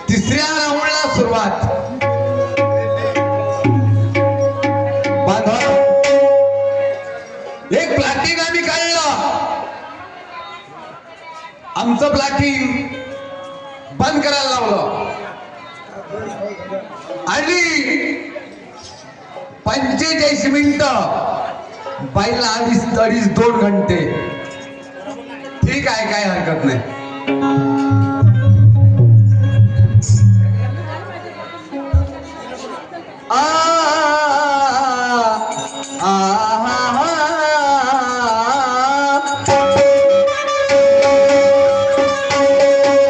तिसऱ्या राऊंडला सुरुवात. बांधव एक प्लॅटिंग आम्ही काढलं. आमचं प्लॅटिंग बंद करायला लावलं आणि 45 मिनिटं बाईला अडीच 2 घंटे. ठीक आहे, काय हरकत नाही.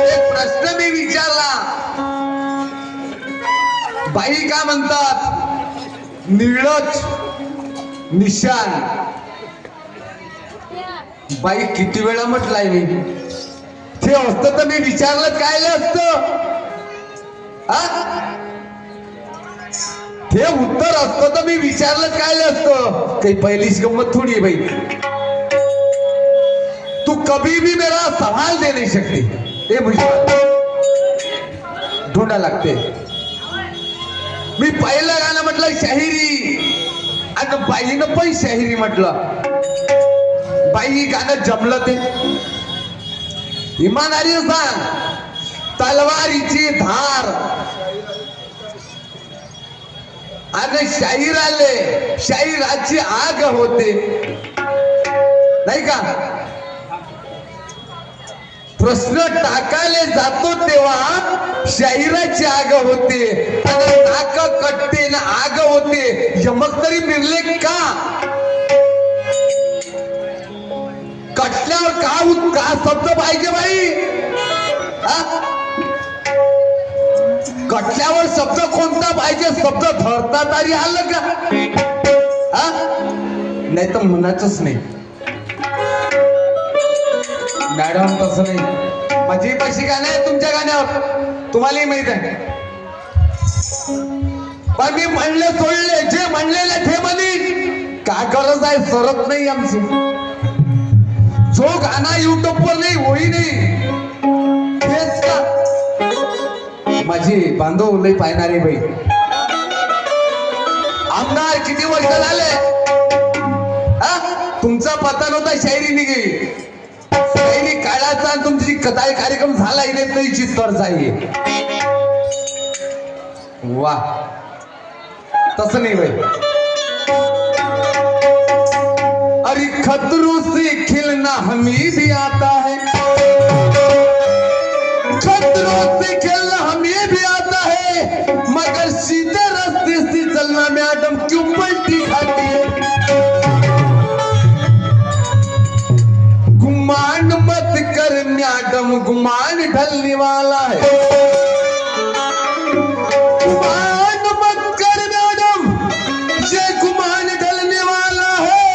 एक प्रश्न मी विचारला. बाई का म्हणतात नीळच निशान. बाई किती वेळा म्हटलाय मी. ते असतं तर मी विचारलं काय असतं. ते उत्तर असतं तर मी विचारलं काय असतं. काही पहिलीच गंमत थोडी आहे बाई. तू कभी भी मेरा सवाल दे नहीं सकती. हे मुझे ढूंढा लागते. मी पहिलं गाणं म्हटलं शाहिरी आणि बाईनं पण शाहिरी म्हटलं. बाई गाणं जमलं ते. इमानदारी सांग. तलवारीची धार आणि शाहीर आले. शाहिराची आग होते नाही का. प्रश्न टाकायला जातो तेव्हा शाहिराची आग होते आणि नाक कटते ना आग होते. यमक तरी मिळले का. कटल्यावर का शब्द पाहिजे बाई. कटल्यावर शब्द कोणता पाहिजे. शब्द धरता तरी आलं का. नाही तर म्हणायचंच नाही. मॅडम तसं नाही. माझी पैसे गाणं आहे तुमच्या गाण्यावर तुम्हालाही माहित आहे. पण मी म्हणले सोडले. जे म्हणलेले ते म्हणीन. का गरज आहे सरत नाही आमची. जो गाणं युट्यूब वर नाही होई नाही तेच का. माझी बांधव लई पाहणारे बाई. आमदार किती वर्ष झाले. तुमचा पता नव्हता शायरी निघेल. शायरी काढायचा आणि तुमची कथा कार्यक्रम झाला नाही चित्तर जाईल. वा तसं नाही बाई. अरे खतरों से खिलना हमें भी आता है. खतरों से खेलना हमें भी आता है मगर सीधे रास्ते से चलना मैडम क्यों पलटी खाती है. गुमान मत कर मैडम गुमान ढलने वाला है. गुमान मत कर मैडम ये गुमान ढलने वाला है.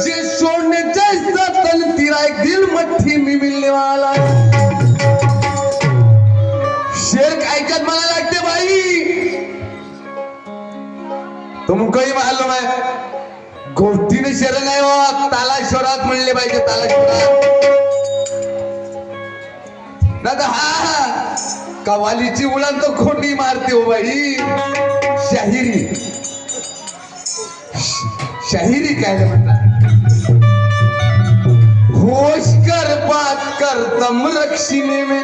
ये सोने जैसा तन तेरा एक दिल मट्ठी में मिलने वाला है. शेर ऐकत मला लागते बाई. तुमकही मालूम आहे गोष्टीने शेर नाही हो. तालाश्वरात म्हणले पाहिजे. तालाश्वरात नाही तर हा कवालीची उलान तो खोटी मारते हो बाई. शाहिरी शाहिरी काय म्हणतात. होश कर बात कर दम रक्षिने में.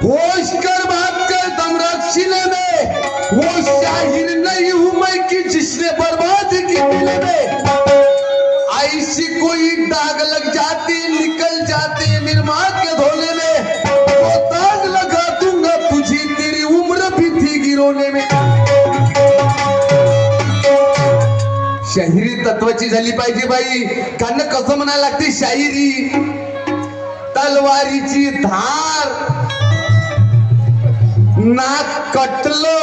होश कर बात कर दम रक्षिने में. वो शाहिर नहीं हूं मैं कि जिसने बर्बाद की दिल में. ऐसी कोई दाग लग जाती निकल जाती निर्मा के धोने में. वो दाग लगा दूंगा तुझी तेरी उम्र भी थी गिरोने में. शाहिरी तत्वाची झाली पाहिजे बाई. गाणं कसं म्हणायला लागते शाहिरी. तलवारीची धार नाक कटलं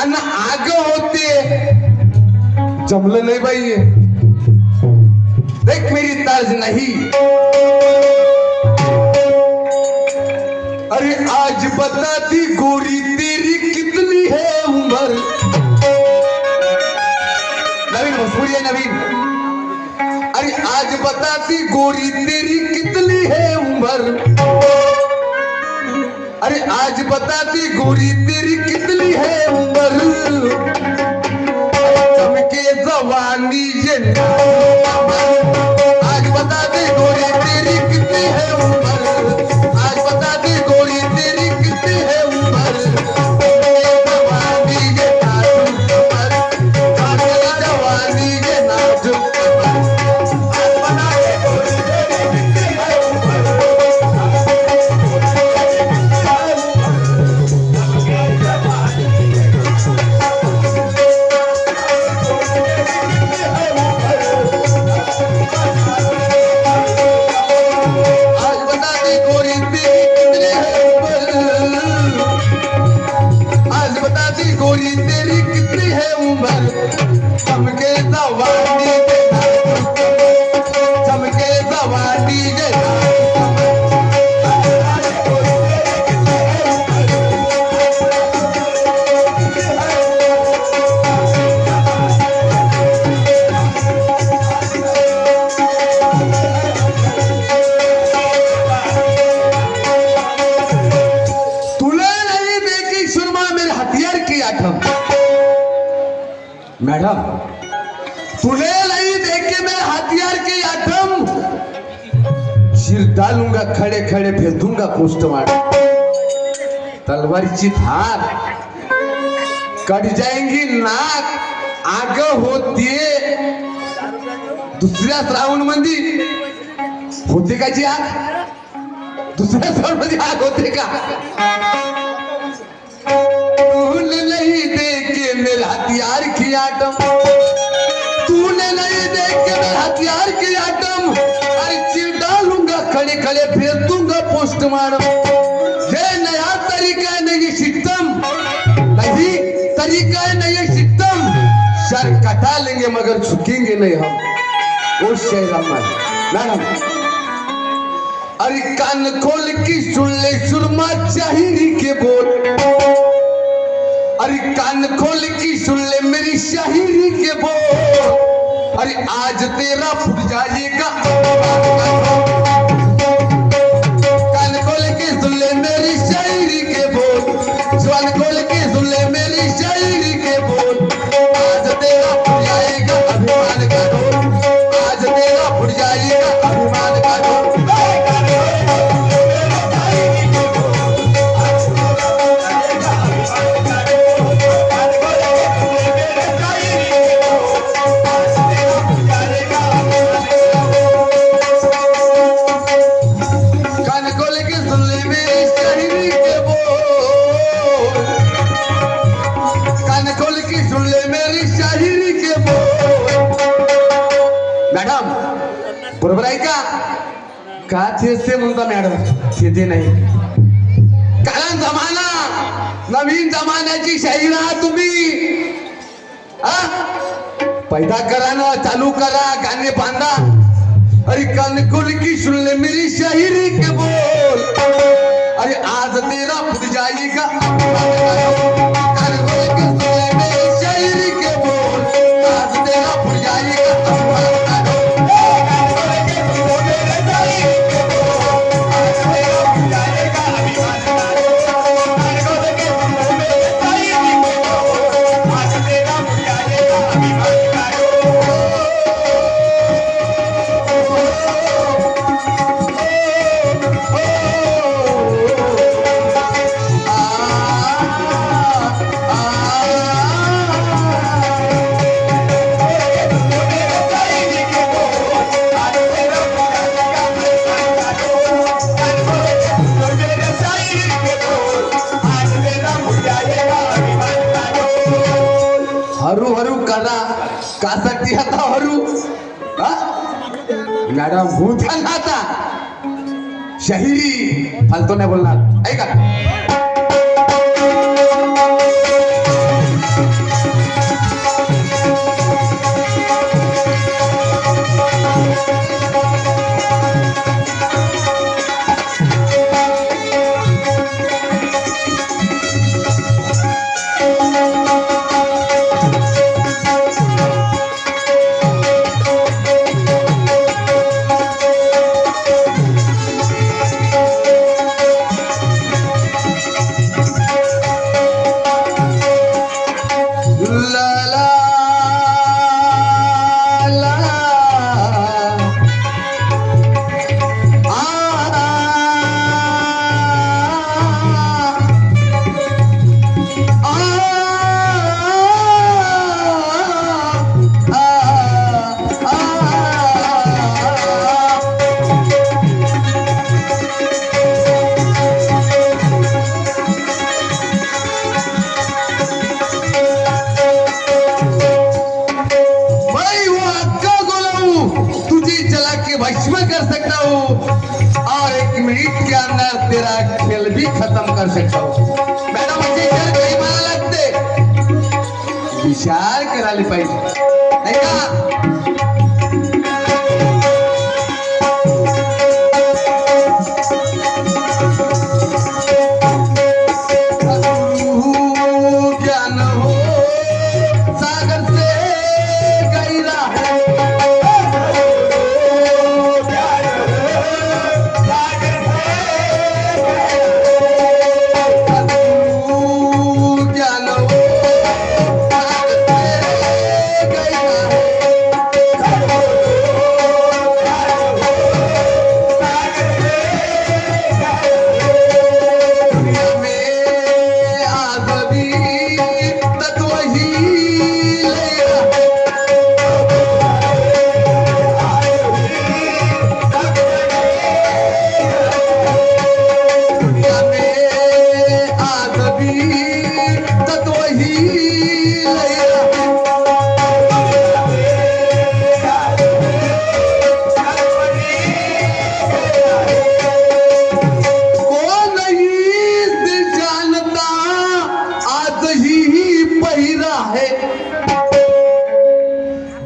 आणि आग होते. जमलं नाही बाई. देख मेरी तर्ज नहीं. अरे आज बताती गोरी तेरी कितनी है उम्र. नवीन भोजपुरी आहे नवीन. अरे आज आज बताती गोरी तेरी कितनी है उम्र, अरे आज बताती गोरी तेरी कितनी है उम्र, चमके जवानी ये आज बताती गोरी तेरी कितनी है उम्र, आज बताती गोरी तेरी कितनी है उम्र, जवानी ये नाजुक कमर, जवानी ये नाजुक गोरी तेरी कितनी है उम्र, चमके जवानी के चमके जवानी के मैडम, तुले नहीं देखे मैं हथियार की आठम, सिर डालूंगा खड़े खड़े भेज दूंगा पोस्टमार्टम, तलवारीची धार कट जाएंगी नाक, आग होतीये दुसऱ्या राऊंड मध्ये होते का जी आग, दुसऱ्या राऊंड मध्ये आग होते का, नहीं देखे मेरे हथियार की आटम, तूने नहीं देखे मेरे हथियार की आटम, अरे चिर डालूंगा खड़े खड़े भेज दूंगा पोस्टमार्टम, ये नया तरीका है नहीं सिस्टम, नहीं तरीका है नहीं सिस्टम, सर कटा लेंगे मगर झुकेंगे नहीं हम, वो शेर मैडम, अरे कान खोल की सुन ले सुरमा चाहिए के बोल, अरे कान खोल की सुन ले मेरी शायरी के बोल, अरे आज तेरा फूट जाएगा, कान खोल के सुन ले मेरी शायरी के बोल, कान खोल के सुन ले मेरी शायरी के बोल, आज तेरा फूट जाएगा अभिमान का ढोल, आज तेरा फूट जाएगा अभिमान का ढोल, बरोबर आहे का थे म्हणता मॅडम तिथे नाही, कारण जमाना नवीन जमान्याची शाहीर आहात तुम्ही, पैदा करा ना चालू करा गाणे बांधा, अरे कान खोल की सुन ले मेरी शायरी के बोल, अरे आज तेरा फूट जाएगा, कान खोल के सुन ले मेरी शायरी के बोल, आज तेरा फूट जाएगा हरू हरू करा का सकती आता हरू, मॅडम भूत आता शाहिरी फालतू नाही बोलणार, ऐका के भस्म कर सकता हूँ और 1 मिनट के अंदर तेरा खेल भी खत्म कर सकता हूँ। मॅडम असे खेळ काही मला लागते विचार करायला पाहिजे नाही का?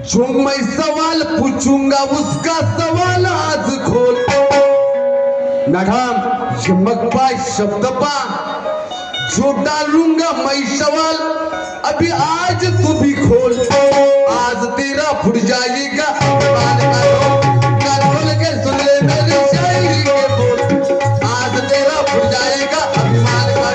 जो मैं सवाल पूछूंगा उसका सवाल आज खोल। मैडम चमक पा शब्द पा जो डालूंगा मैं सवाल अभी आज तू भी खोल। आज तेरा फुट जाएगा खोल के सुन ले मेरी शायरी के बोल। आज तेरा फुट जाएगा अभिमान का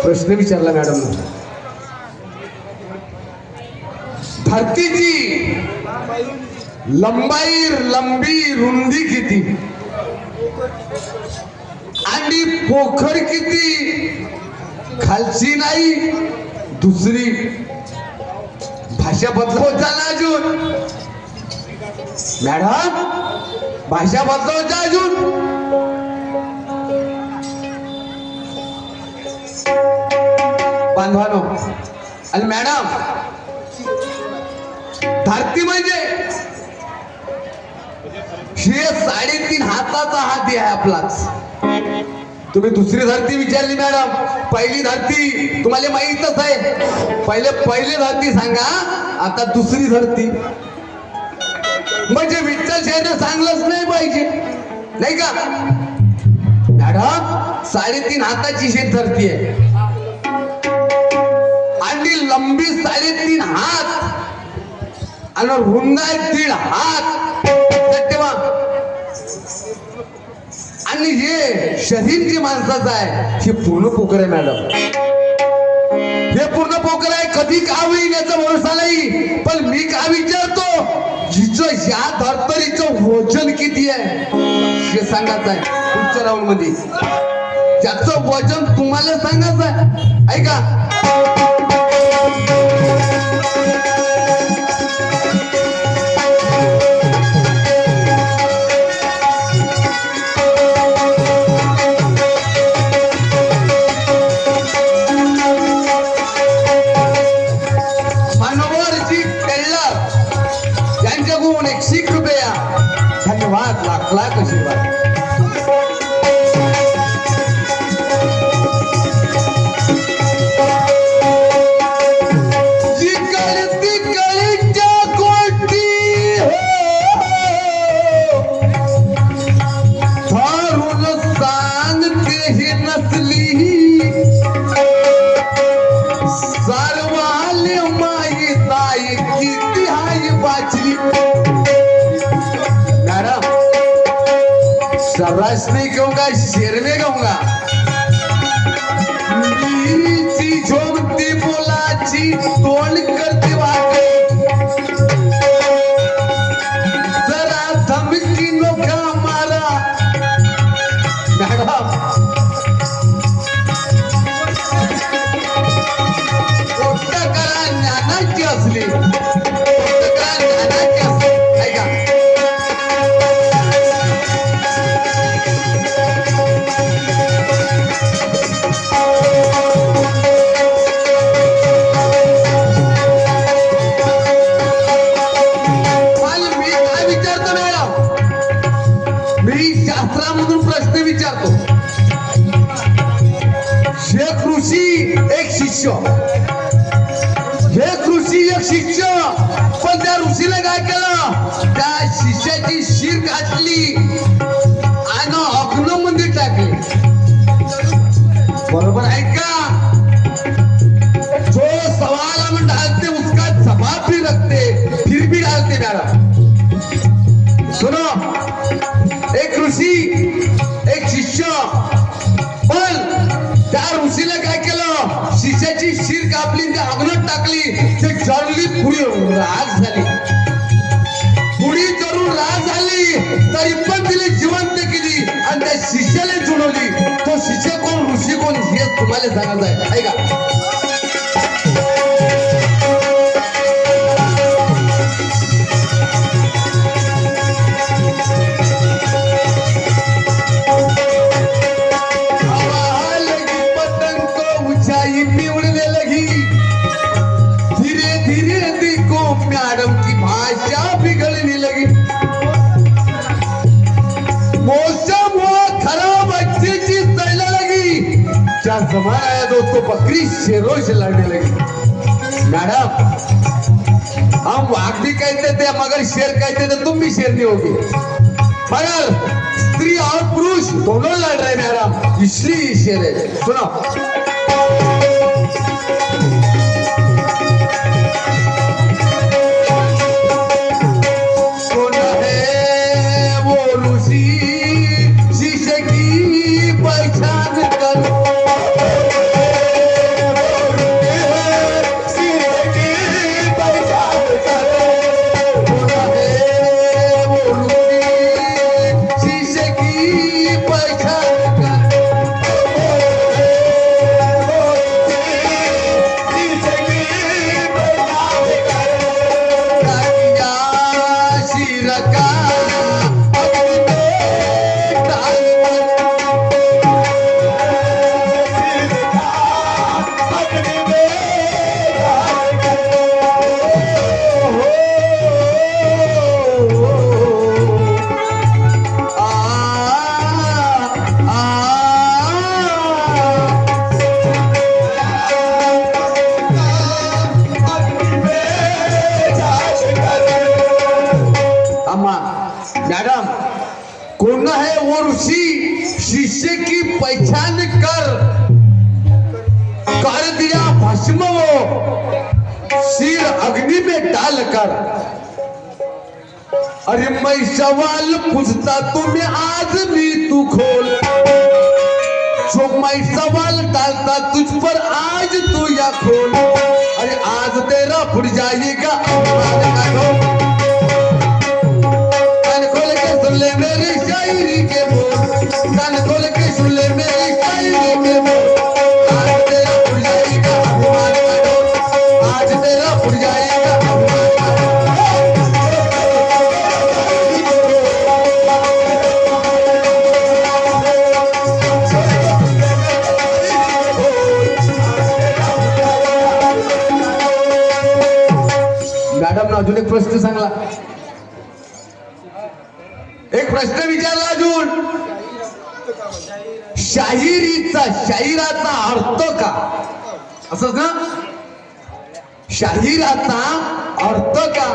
प्रश्न विचारला मॅडम। धरतीची लंबी रुंदी किती आणि पोखर किती खालची नाही दुसरी। भाषा बदलवत झाला अजून मॅडम भाषा बदलवत जा अजून। बांधवानो आणि मॅडम धरती म्हणजे हे 3.5 हाताचा हात आहे आपलाच। तुम्ही दुसरी धरती विचारली मॅडम, पहिली धरती तुम्हाला माहीतच आहे। पहिली धरती सांगा, आता दुसरी धरती म्हणजे विठ्ठल शेठ सांगलंच नाही पाहिजे नाही का मॅडम? 3.5 हाताची शेत धरती आहे आणि लंबी 3.5 हात आणि रुंदाई 1.5 हात तेव्हा। आणि हे शरीर जे माणसाचं आहे हे पूर्ण पोकर आहे मॅडम। हे पूर्ण पोकर आहे, कधी का होईल याचा भरोसा नाही। पण मी का विचारतो जिचं या धर्तरीचं वजन किती आहे हे सांगायचं आहे पुढच्या राऊंड मध्ये। त्याचं वजन तुम्हाला सांगायचं आहे ऐका। यांच्याकडून 100 रुपया धन्यवाद, लाख लाख आशीर्वाद। जी कळती बस नहीं कहूंगा, शेर में कहूंगा। मीची झोमती बोलाची तोंड करते वाटे, जरा धमकी नोका मारा। मॅडम गोष्ट करा ज्ञानाची असली, गोष्ट करा ज्ञानाची असली, ऐका शास्त्रामधून प्रश्न विचारतो। एक ऋषी एक शिष्य, एक ऋषी एक शिष्य, पण त्या ऋषीला काय केलं, त्या शिष्याची शीर घातली आणि अग्नीमध्ये टाकली। बरोबर आहे का? जो सवाल हम डालते उसका जवाब भी रखते, फिर भी डालते। मॅडम सुनो, एक ऋषी एक शिष्य, पण त्या ऋषीला काय केलं, शिष्याची शीर कापली, त्या अग्नीत टाकली, ते जळली, पुढी राग झाली। पुढी जरूर राग झाली तरी पण तिने जिवंत केली आणि त्या शिष्याला जुळवली। तो शिष्य कोण, ऋषी कोण, हे तुम्हाला सांगायचं आहे, ऐका। मैडम की भाषा बिगड़ने लगी, मौसम हुआ खराब, अच्छी चीज चलने लगी। क्या जमाना आया दोस्तों, बकरी शेरों से लड़ने लगी। मैडम हम वाघ भी कहते थे मगर शेर कहते थे, तुम भी शेरनी होगी, मगर स्त्री और पुरुष दोनों लड़ रहे मैडम, इसलिए शेर है। सुनो, मैडम कौन है वो ऋषि, शिष्य की पहचान कर दिया भस्म, वो सिर अग्नि में डालकर। अरे मैं सवाल पूछता तुम्हें आज भी तू खोल, जो मैं सवाल डालता तुझ पर आज तू या खोल। अरे आज तेरा फुट जाएगा ले मेरी शायरी के बोल, कान खोल के सुन ले मेरी शायरी के बोल। आज तेरा फुट जाएगा अभिमान का डोर, आज तेरा फुट जाएगा अभिमान का डोर। मॅडम ना अजून एक प्रश्न सांगला, एक प्रश्न विचारला अजून, शाहिराचा अर्थ का, असंच ना, शाहिराचा अर्थ का?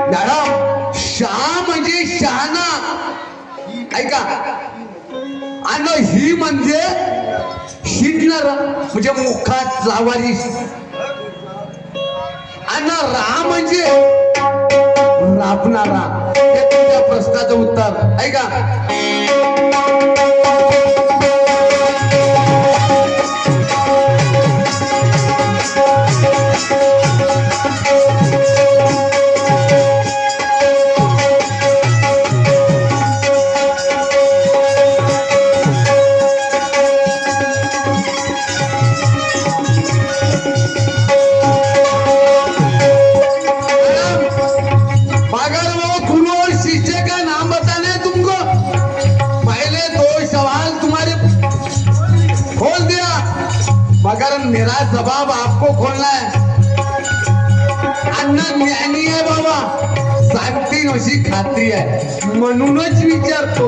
मॅडम शाह म्हणजे शहाणा, ऐका, आणि ही म्हणजे शिकणारा, म्हणजे मुखात लावारीस, आणि रा म्हणजे राबणारा, या प्रश्नाचं उत्तर ऐका. मगर वो गुरु और शिष्य का नाम बताना है तुमको. पहले दो सवाल तुम्हारे खोल दिया, मगर मेरा जवाब आपको खोलना है. अन्न ज्ञानी आहे बाबा, सांगतील अशी खात्री आहे म्हणूनच विचारतो.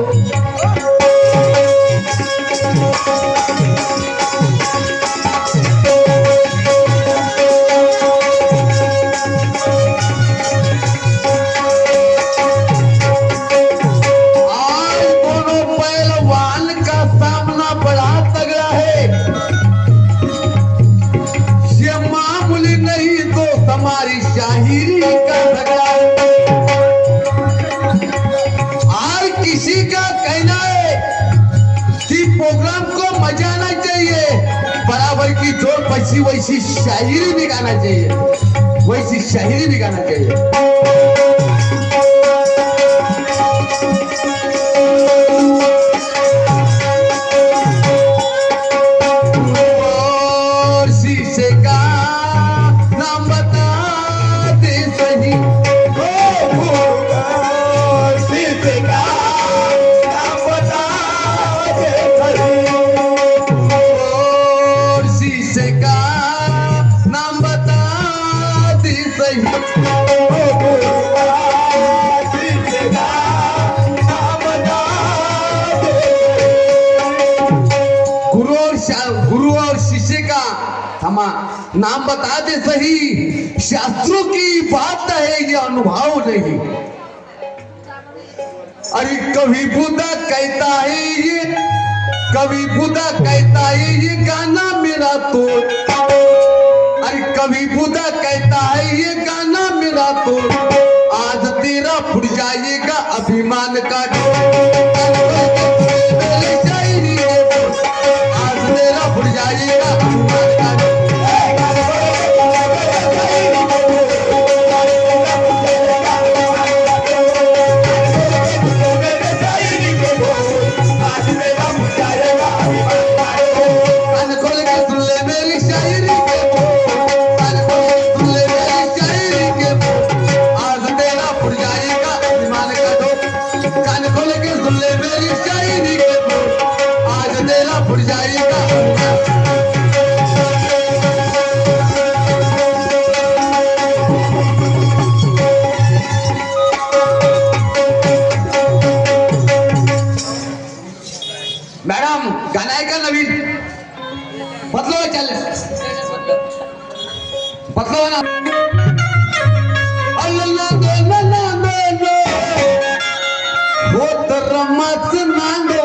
हमारी शाहिरी का झगड़ा और किसी का कहना है कि प्रोग्राम को मजा आना चाहिए, बराबर की जो बची वैसी शायरी भी गाना चाहिए, वैसी शायरी भी गाना चाहिए. गुरु और शिष्य का हमा नाम बता दे सही, शास्त्रों की बात है ये अनुभव नहीं. अरे कभी बुद्धा कहता है ये, कभी बुद्धा कहता है ये गाना मेरा तो, अरे कभी बुद्धा कहता है ये गाना मेरा तो, आज तेरा फुट जाएगा अभिमान का फुट जाइएगा अभिमान का. कान खोल के सुन ले मेरी शायरी के, कान खोल के सुन ले मेरी शायरी के, आज तेरा फुट जाएगा अभिमान का दो. कान खोल के सुन ले मेरी शायरी के, आज तेरा फुट जाएगा. मॅडम गाणं आहे का नवीन? बदलवा चालेल, बदलवा ना. हो तर रमाच नांदो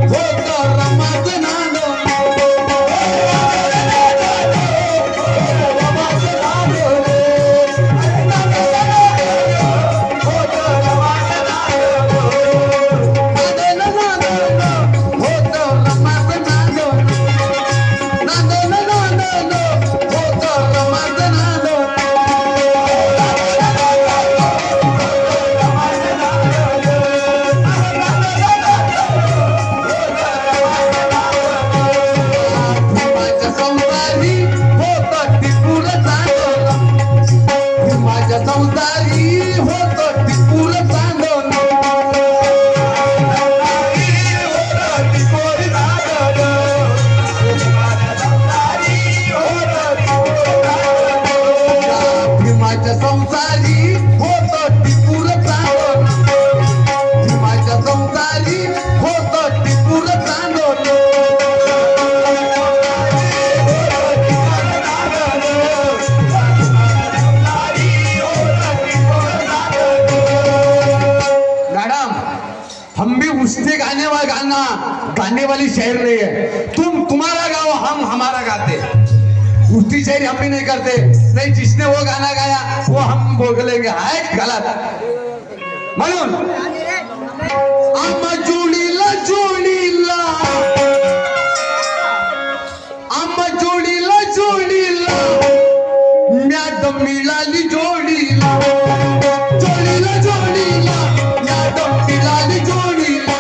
हो तर रमाच नांदो गाने वाली शहर नहीं है. तुम्हारा गाओ, हम हमारा गाते. झूठी शायरी हम भी नहीं करते, नहीं जिसने वो गाना गाया वो हम बोलेंगे है गलत। म्हणून आम्हा जोडीला जोडीला आम्हा जोडीला जोडीला मॅडम मिळाली जोडीला जोडीला जोडीला मॅडम मिळाली जोडीला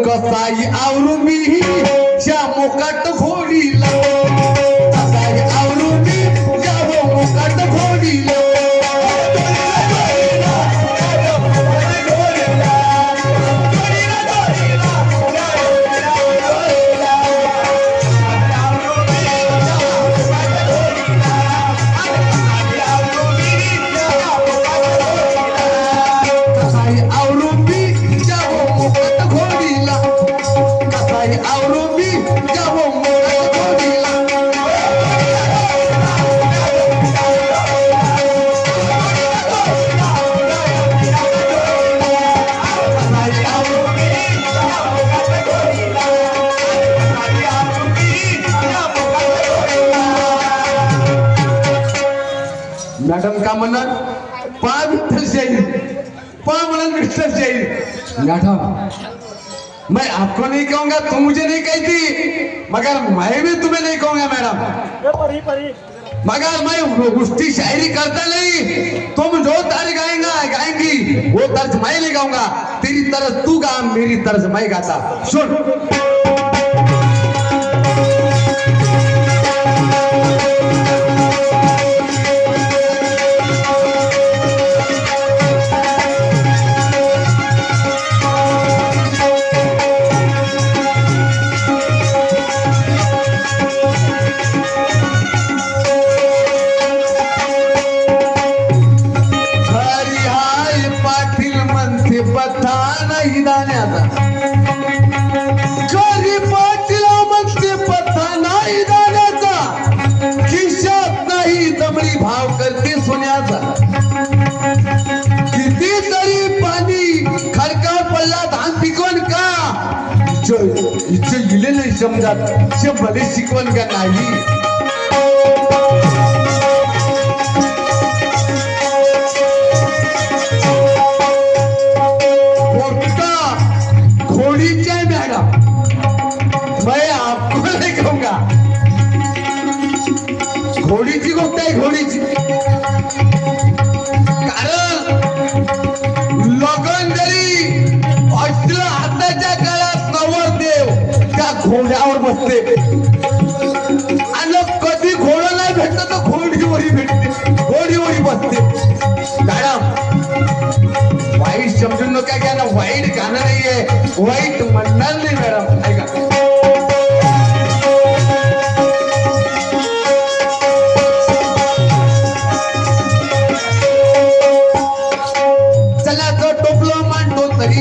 कसाई आवरू मी ज्या मुकाट घोडीला कसाई आवरू मी ज्या मुकाट घोडीला मैडम का म्हणत पा विठ्ठल शाहीर पा म्हणत विठ्ठल शाहीर। मैडम मैं आपको नहीं कहूंगा, तुम मुझे नहीं कहती, मगर मैं भी तुम्हें नहीं कहूंगा मैडम। मगर मैं उसकी शायरी करता नहीं, तुम जो तर्ज गाएंगी वो तर्ज मैं नहीं गाऊंगा। तेरी तरज तू गा, मेरी तरज मैं गाता। सुन कितीतरी पाणी खडका पडला धान पिकवण का इथे गेले नाही समजात भले शिकवण का नाही। घोड़ीची आहे मॅडम, मैं आपको नहीं कहूंगा। घोड़ीची गोष्ट आहे घोड़ीची, लगन जरी असलं आताच्या काळात नवरदेव त्या घोड्यावर बसते आणि कधी घोडं नाही भेटत तर घोडीवरी भेटते, घोडीवरी बसते। मॅडम वाईट समजू नका, क्या ना वाईट गाणं नाहीये, वाईट म्हणणार नाही मॅडम, ऐका।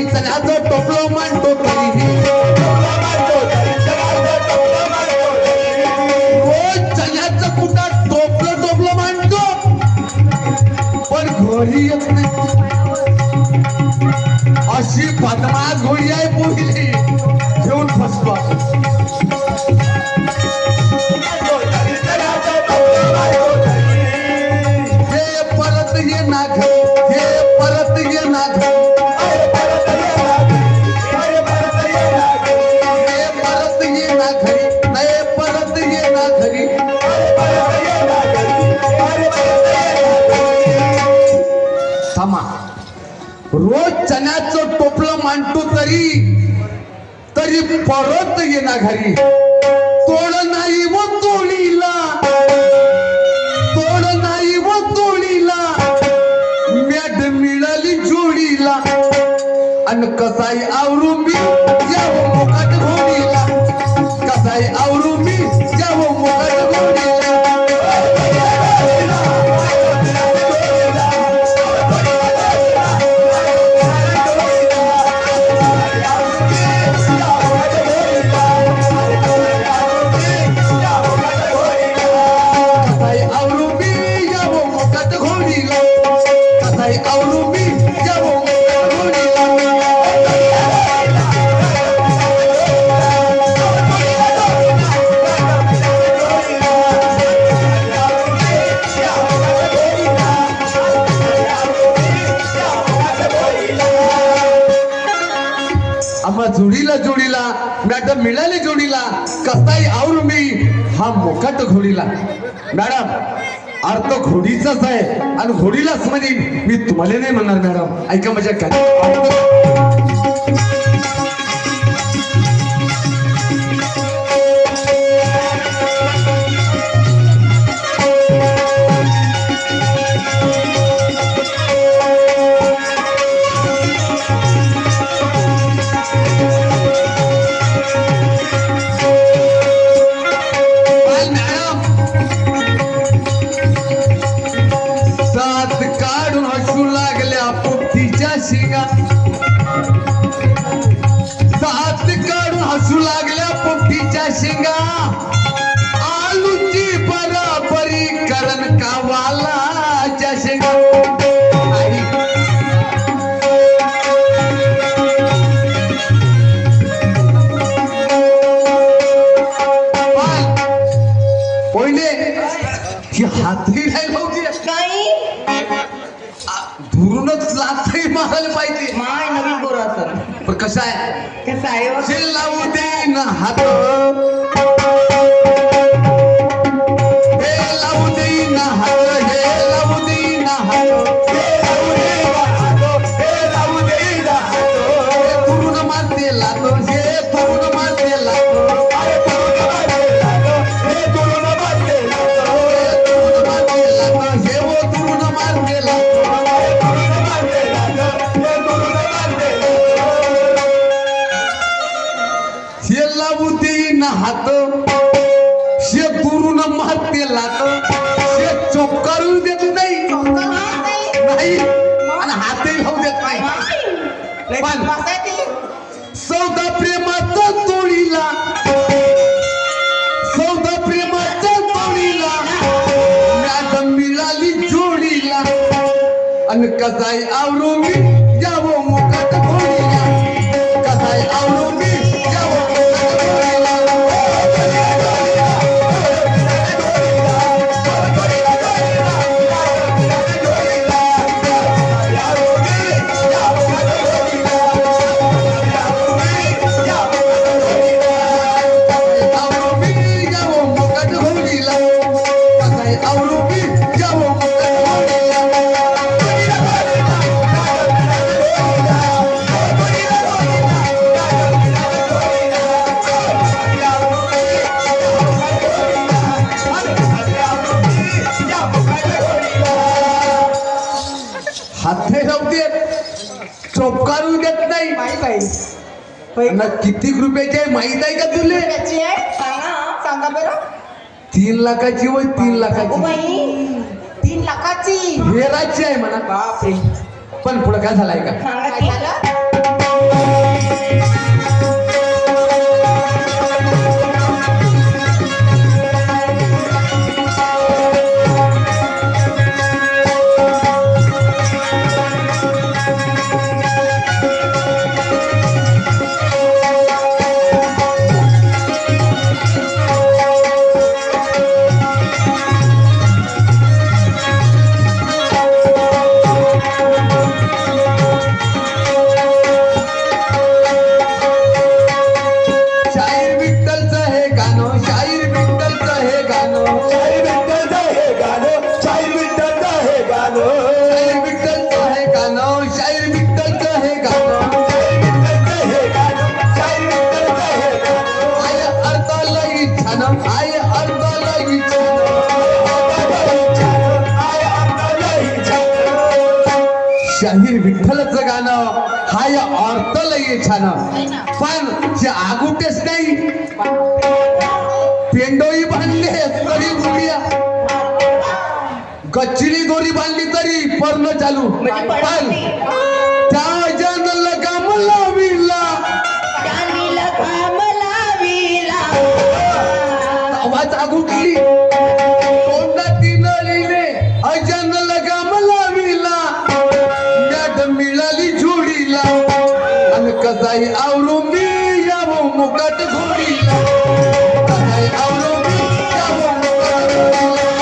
चण्याचं टोपलं मांडतो तरी रोज चण्याचं कुटात टोपलं मांडतो पण घरी येत नाही। अशी बदमाश घोडी आहे पोहिली घेऊन फसतो। हे परत ये ना घरी, हे परत ये ना घरी, रोज चण्याचं टोपलं मांडतो तरी परत येणार घरी। तोड नाही व तोडीला, तोड नाही व तोडीला मॅड मिळाली जोडीला मॅडम मिळाली जोडीला कसाही आवरू मी हा मोकाट घोडीला. मॅडम अर्थ घोडीचाच आहे आणि घोडीलाच म्हणेन मी तुम्हाला नाही म्हणणार. मॅडम ऐका माझ्या काय शिंगा दात काढून हसू लागल्या पोपटीच्या शिंगा आलूची बराबरी करण कावालाच्या शिंगा. पहिले ही हातही नाही लावली दुरूनच लाथही मारायला पाहिजे. माय नवीन गोरा असत पण कसं आहे कसं आहे लावू दे ना हात हे लावू दे ना हात हे लावू दे ना हात हे लावू दे ना हात दुरून मारते लातो हे दुरून मारते लातो हे दुरून मारते लातो हे वो दुरून मारते लातो लावू दे ना हात शे दुरून मारते लात शे चोकारून देत नाही नाही आणि हातही लावू देत नाही. पण सौदा प्रेमाचा तोडीला सौदा प्रेमाचा तोडीला मॅडम मिळाली जोडीला आणि कसाई आवरू मी यावं मुकाट घोडीला कसाई आवरू मी हाते लावते चोपकारू देत नाही. किती रुपयाची आहे माहित आहे का तुले? सांगा बरं. 3 लाखाची वय 3 लाखाची 3 लाखाची हेराची आहे म्हणा. बापरे. पण पुढे काय झालंय का सांगा शाहीर विठ्ठलचं गाणं हा या अर्थ लई छान. पण जे आगुटेच नाही पेंडोई बांधली तरी गुडिया गच्चिली दोरी बांधली तरी पर्ण चालू. पण त्या जन लगाम लाविला आवाज आगुटली तोंडाती नळीने अजन लगाम लाविला मॅडम मिळाली जोडीला आणि कसाई आवरू मी यावो मुकाट घोडीला कसाई आवरू मी यावो मुकाट घोडीला.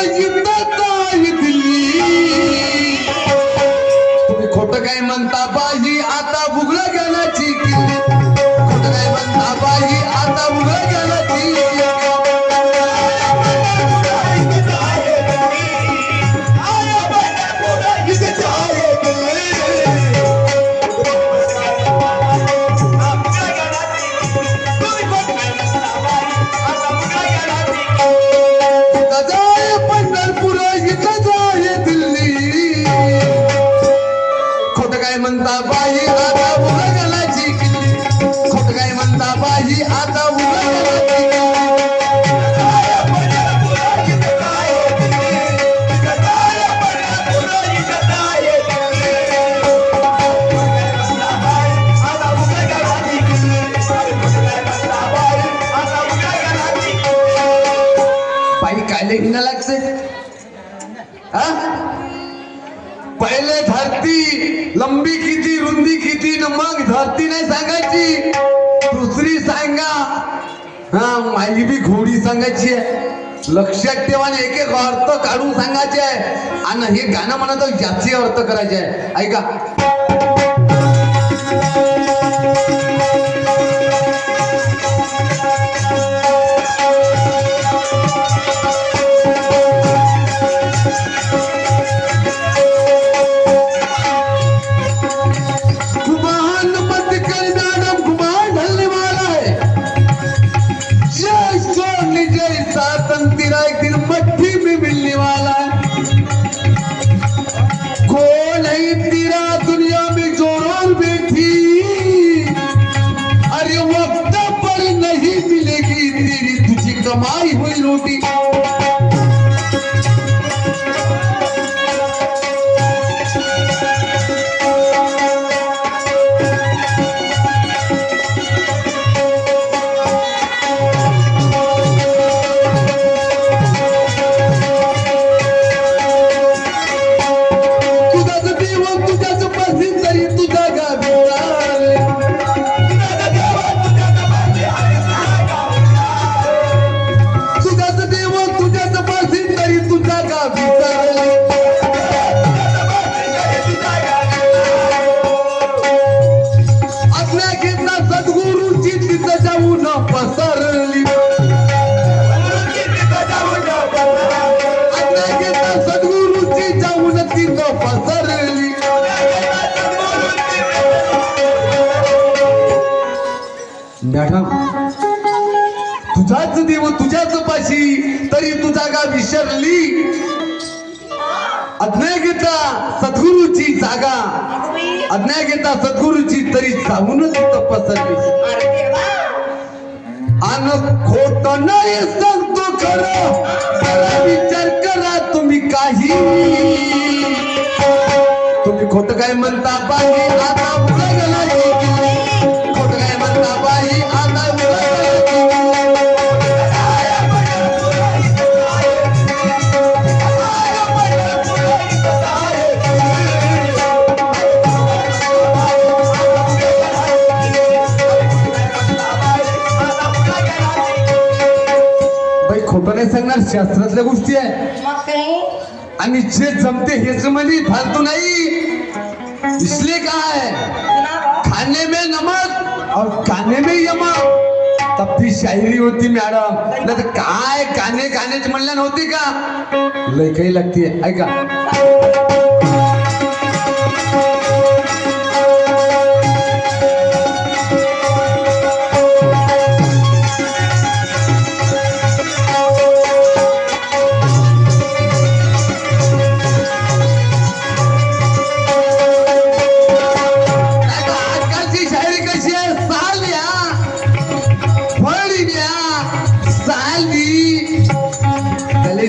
जिद्दत आहे दिल्ली. तुम्ही खोटं काय म्हणता बाई आता बुगला ज्ञानाची किल्ली. खोटं काय म्हणता बाई आता बुगला ज्ञानाची किल्ली. म्हणता बाई आता उघड घालायची किल्ली. खोट काय म्हणता बाई आता उघड घालायची बाई कायले हिना लागते. पहिले धरती लंबी किती रुंदी किती न मग धरती नाही सांगायची. दुसरी सांगा माझी बी घोडी सांगायची आहे. लक्षात ठेवा एक एक अर्थ काढून सांगायचे आहे आणि हे गाणं म्हणत ज्याचे अर्थ करायचे आहे. ऐका कमाई हुई रोटी. तुझाच देव तुझ्याच पाशी तरी तुझा गावी पसरली. सद्गुरूची जाऊन तिथं पसरली. मॅडम तुझाच देव तुझ्याच पाशी तरी तुझा का विसरली. अज्ञा घेता सद्गुरूची जागा अज्ञा घेता सद्गुरूची तरी जाऊन तिथं पसरली. आणि खोट नाही सांगतो खरं जरा विचार करा तुम्ही काही. तुम्ही खोट काय म्हणता बाई आता उघड घालायची किल्ली. खोट काय म्हणता बाई आता उघड घालायची खोटं नाही सांगणार. शास्त्रातल्या गोष्टी आहे आणि जे जमते हेच म्हणे फालतू नाही. इसलिए काय खाने में नमक और खाने में यमक तब ती शायरी होती मॅडम. नाही तर काय काने कानेच म्हणल्या नव्हती का. लय काही लागते. ऐका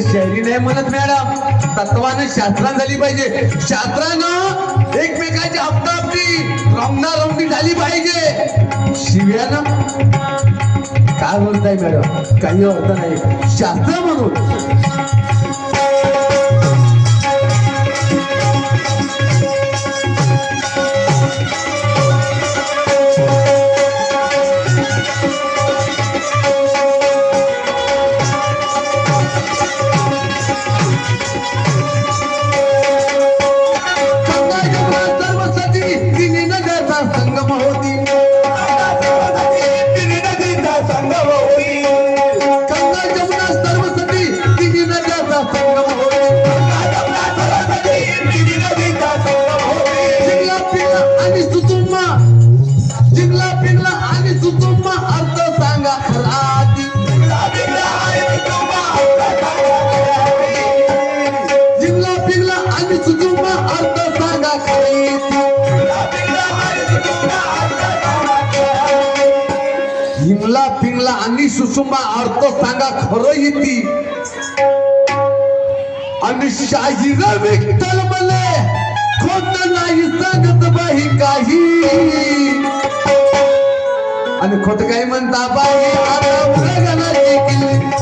शहरी नाही म्हणत मॅडम. तत्वानं शास्त्रान झाली पाहिजे. शास्त्रानं एकमेकाची हप्ताहप्ती रमणारमणी झाली पाहिजे. शिव्यानं काय बोलताय मॅडम काही अर्थ नाही. शास्त्र म्हणून गंगा जमुना सरस्वती तिन्ही नद्याचा संगम होती. गंगा जमुना सरस्वती तिन्ही नद्याचा संगम होती. जिंकला पिंगला आणि सुतुंबा, जिंकला पिंगला आणि सुतुंबा अर्थ सांगा खरा आधी. जिंकला पिंगला आणि सुतुंबा अर्थ सांगा खरी. हिमला पिंगला आणि सुसुंबा अर्थ सांगा खरं येती. आणि शाहीर विठ्ठल मले खोट नाही सांगत बाई काही. आणि खोट काही म्हणता बाई आता उलगनाची किल्ली.